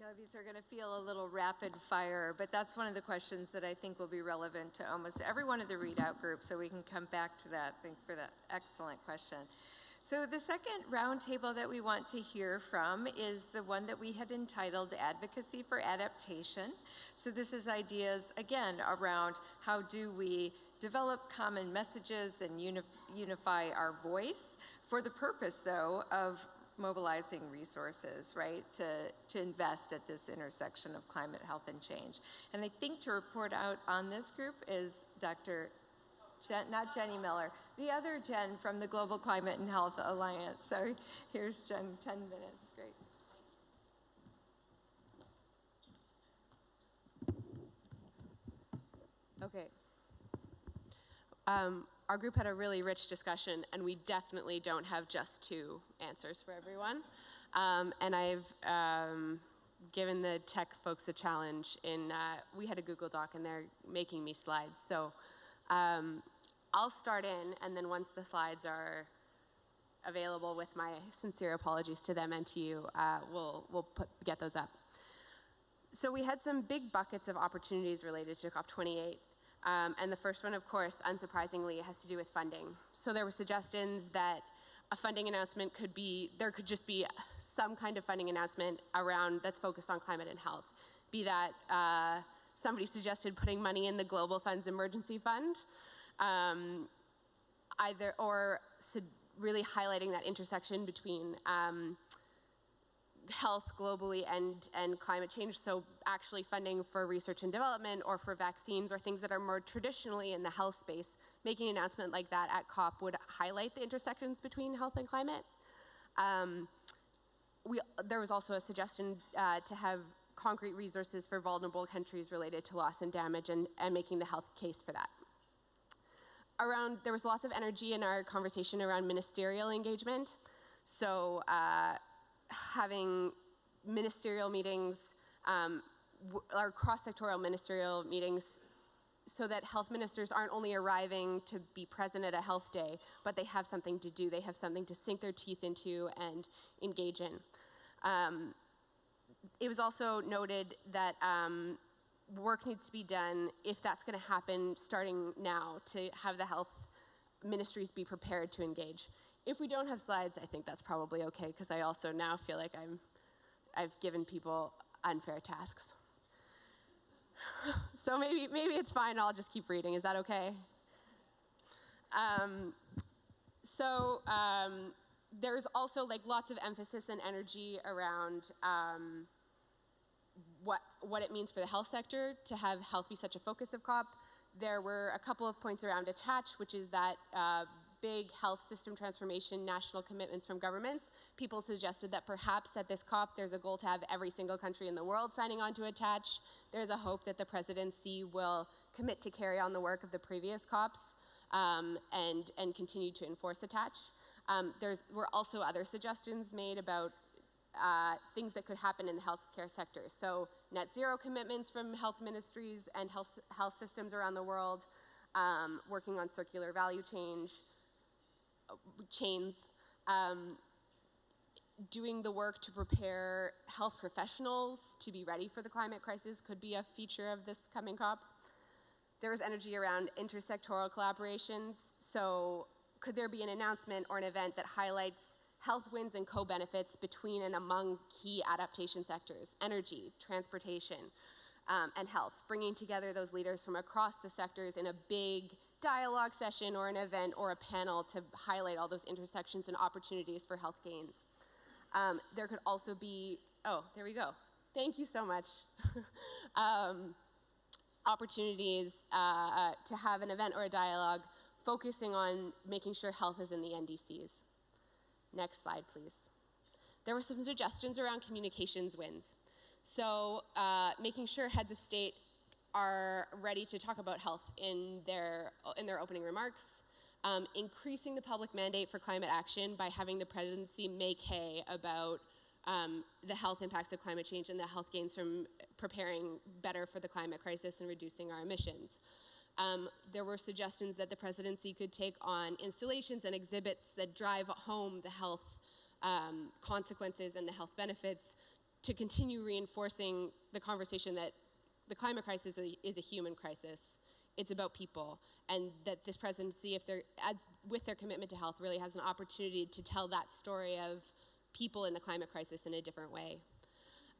know these are going to feel a little rapid fire, but that's one of the questions that I think will be relevant to almost every one of the readout groups, so we can come back to that. Thank you for that excellent question. So the second roundtable that we want to hear from is the one that we had entitled Advocacy for Adaptation. So this is ideas, again, around how do we develop common messages and unify our voice for the purpose, though, of mobilizing resources, right, to invest at this intersection of climate, health, and change. And I think to report out on this group is Dr. Not Jenny Miller, the other Jen from the Global Climate and Health Alliance. So here's Jen, 10 minutes, great. Okay. Our group had a really rich discussion, and we definitely don't have just two answers for everyone. And I've given the tech folks a challenge in, we had a Google Doc, and they're making me slides. So I'll start in, and then once the slides are available, with my sincere apologies to them and to you, we'll get those up. So we had some big buckets of opportunities related to COP28. And the first one, of course, unsurprisingly, has to do with funding. So there were suggestions that a funding announcement could be, there could just be some kind of funding announcement around that's focused on climate and health. Be that somebody suggested putting money in the Global Funds Emergency Fund, really highlighting that intersection between health globally and climate change, so actually funding for research and development or for vaccines or things that are more traditionally in the health space. Making an announcement like that at COP would highlight the intersections between health and climate. There was also a suggestion to have concrete resources for vulnerable countries related to loss and damage, and making the health case for that. There was lots of energy in our conversation around ministerial engagement. So having ministerial meetings, or cross-sectoral ministerial meetings, so that health ministers aren't only arriving to be present at a health day, but they have something to do. They have something to sink their teeth into and engage in. It was also noted that work needs to be done, if that's going to happen starting now, to have the health ministries be prepared to engage. If we don't have slides, I think that's probably okay, because I also now feel like I've given people unfair tasks. So maybe it's fine, I'll just keep reading. Is that okay? There's also lots of emphasis and energy around what it means for the health sector to have health be such a focus of COP. There were a couple of points around Attach, which is that big health system transformation, national commitments from governments. People suggested that perhaps at this COP there's a goal to have every single country in the world signing on to Attach. There's a hope that the presidency will commit to carry on the work of the previous COPs and continue to enforce Attach. Were also other suggestions made about things that could happen in the healthcare sector. So net zero commitments from health ministries and health systems around the world, working on circular value chains, doing the work to prepare health professionals to be ready for the climate crisis could be a feature of this coming COP. There was energy around intersectoral collaborations. So could there be an announcement or an event that highlights health wins and co-benefits between and among key adaptation sectors, energy, transportation, and health, bringing together those leaders from across the sectors in a big dialogue session or an event or a panel to highlight all those intersections and opportunities for health gains. There could also be, oh, there we go. Thank you so much. Opportunities to have an event or a dialogue focusing on making sure health is in the NDCs. Next slide, please. There were some suggestions around communications wins. So making sure heads of state are ready to talk about health in their opening remarks, increasing the public mandate for climate action by having the presidency make hay about the health impacts of climate change and the health gains from preparing better for the climate crisis and reducing our emissions. There were suggestions that the presidency could take on installations and exhibits that drive home the health consequences and the health benefits to continue reinforcing the conversation that the climate crisis is a human crisis. It's about people, and that this presidency, with their commitment to health, really has an opportunity to tell that story of people in the climate crisis in a different way.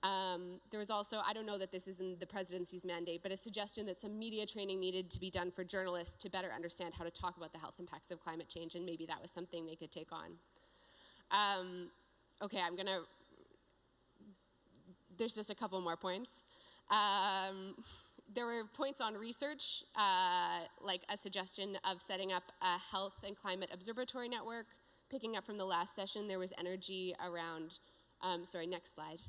There was also, I don't know that this is in the presidency's mandate, but a suggestion that some media training needed to be done for journalists to better understand how to talk about the health impacts of climate change, and maybe that was something they could take on. Okay, there's just a couple more points. There were points on research, like a suggestion of setting up a health and climate observatory network. Picking up from the last session, there was energy around, next slide.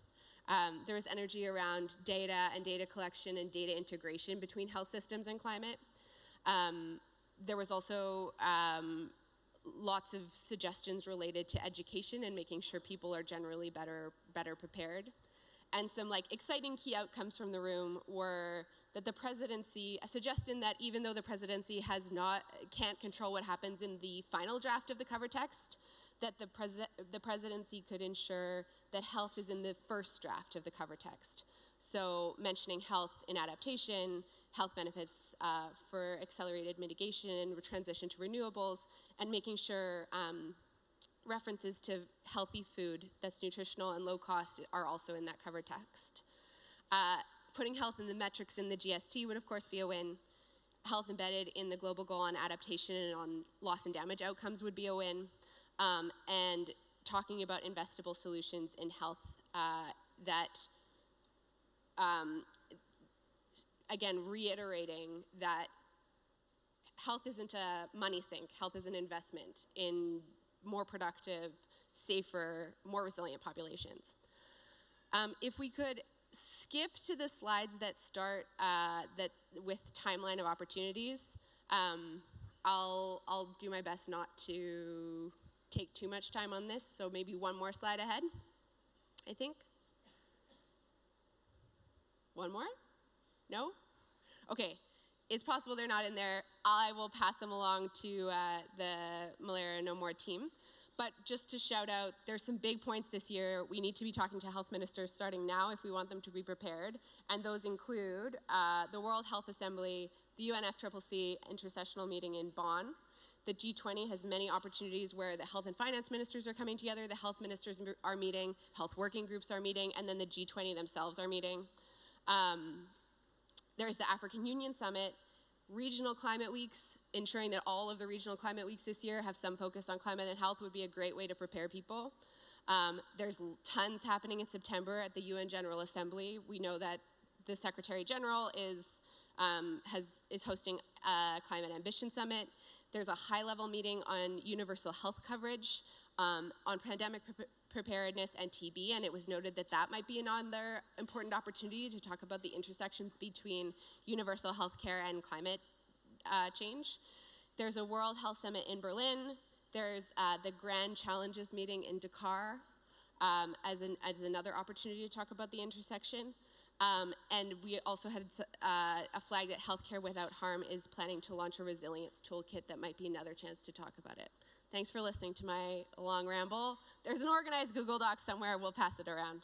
There was energy around data and data collection and data integration between health systems and climate. There was also lots of suggestions related to education and making sure people are generally better prepared. And some exciting key outcomes from the room were that the presidency, a suggestion that even though the presidency can't control what happens in the final draft of the cover text, that the presidency could ensure that health is in the first draft of the cover text. So mentioning health in adaptation, health benefits for accelerated mitigation, transition to renewables, and making sure references to healthy food that's nutritional and low cost are also in that cover text. Putting health in the metrics in the GST would of course be a win. Health embedded in the global goal on adaptation and on loss and damage outcomes would be a win. And talking about investable solutions in health again, reiterating that health isn't a money sink, health is an investment in more productive, safer, more resilient populations. If we could skip to the slides that start with timeline of opportunities, I'll do my best not to take too much time on this, so maybe one more slide ahead, I think. One more? No? Okay, it's possible they're not in there. I will pass them along to the Malaria No More team. But just to shout out, there's some big points this year. We need to be talking to health ministers starting now if we want them to be prepared. And those include the World Health Assembly, the UNFCCC intersessional meeting in Bonn. The G20 has many opportunities where the health and finance ministers are coming together, the health ministers are meeting, health working groups are meeting, and then the G20 themselves are meeting. There's the African Union Summit, regional climate weeks. Ensuring that all of the regional climate weeks this year have some focus on climate and health would be a great way to prepare people. There's tons happening in September at the UN General Assembly. We know that the Secretary General is hosting a Climate Ambition Summit. There's a high-level meeting on universal health coverage, on pandemic preparedness and TB, and it was noted that that might be another important opportunity to talk about the intersections between universal health care and climate change. There's a World Health Summit in Berlin. There's the Grand Challenges meeting in Dakar as another opportunity to talk about the intersection. And we also had a flag that Healthcare Without Harm is planning to launch a resilience toolkit that might be another chance to talk about it. Thanks for listening to my long ramble. There's an organized Google Doc somewhere. We'll pass it around.